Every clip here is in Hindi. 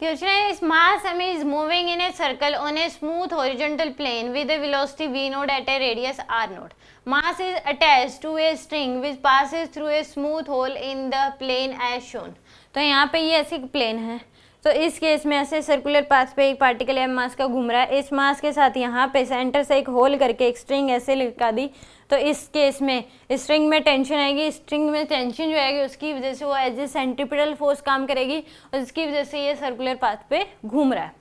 क्वेश्चन है इस मास m is moving in a circle on a smooth horizontal plane with a velocity v naught at a radius r naught. Mass is attached to a string which passes through a smooth hole in the plane as shown. तो यहाँ पे ये ऐसी प्लेन है, तो इस केस में ऐसे सर्कुलर पाथ पे एक पार्टिकल m मास का घूम रहा है, इस मास के साथ यहाँ पे सेंटर से एक होल करके एक स्ट्रिंग ऐसे लगा दी, तो इस केस में स्ट्रिंग में टेंशन आएगी, स्ट्रिंग में टेंशन जो आएगी उसकी वजह से वो एज ए सेंट्रीपिटल फोर्स काम करेगी और उसकी वजह से ये सर्कुलर पाथ पे घूम रहा है।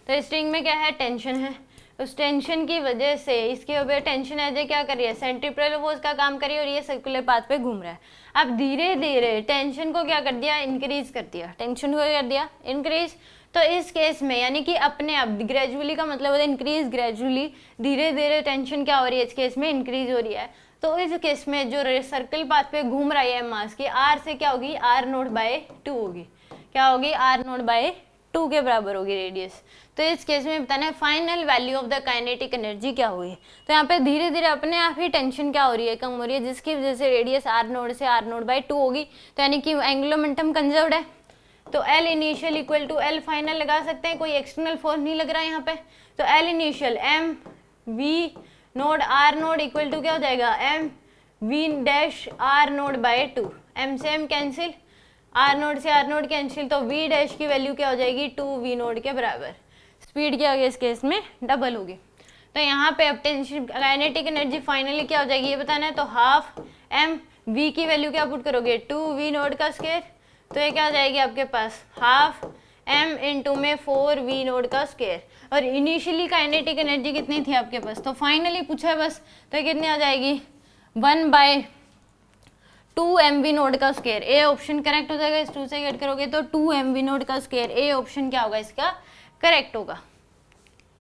तो स्ट्रिंग में क्या है, टेंशन है, उस टेंशन की वजह से इसके ऊपर टेंशन एज ए क्या कर रही है, सेंट्रीपिटल फोर्स का काम कर रही है और ये सर्कुलर पाथ पे घूम रहा है। अब धीरे धीरे टेंशन को क्या कर दिया, इंक्रीज कर दिया, टेंशन को क्या कर दिया, इंक्रीज। तो इस केस में यानी कि अपने आप ग्रेजुअली का मतलब होता है इंक्रीज, ग्रेजुअली धीरे धीरे टेंशन क्या हो रही है, इस केस में इंक्रीज हो रही है। तो इस केस में जो सर्कल पाथ पे घूम रहा है मास की, आर से क्या होगी, आर नोट बाय 2 होगी, क्या होगी, आर नोट बाय 2 के बराबर होगी रेडियस। तो इस केस में बताना है final value of the kinetic energy क्या हुई। तो यहाँ पे धीरे धीरे अपने आप ही टेंशन क्या हो रही है, कम हो रही है, जिसकी वजह से रेडियस आर नोट से आर नोट बाय 2 होगी। तो यानी कि एंगुलर मोमेंटम कंजर्व्ड है, तो L initial equal to L final लगा सकते हैं, कोई एक्सटर्नल फोर्स नहीं लग रहा है यहाँ पे। तो L initial M V node R node equal to क्या हो जाएगा, M V dash R node by 2, M से M कैंसिल, R नोड से R नोड कैंसिल, तो V डैश की वैल्यू क्या हो जाएगी, 2V नोड के बराबर। स्पीड क्या होगी इस केस में, डबल होगी। तो यहाँ पे अब टेंशन काइनेटिक एनर्जी फाइनली क्या हो जाएगी ये बताना है। तो हाफ M V की वैल्यू क्या पुट करोगे, 2V नोड का स्क्वायर, तो ये क्या आ जाएगी आपके पास, हाफ m इंटू में 4v नोड का स्क्वायर। और इनिशियली काइनेटिक एनर्जी कितनी थी आपके पास, तो फाइनली पूछा है बस, तो कितनी आ जाएगी 1/2mv नोड का स्क्वायर। ए ऑप्शन करेक्ट हो जाएगा, इस 2 से ऐड करोगे तो 2mv नोड का स्क्वायर, ए ऑप्शन क्या होगा इसका करेक्ट होगा।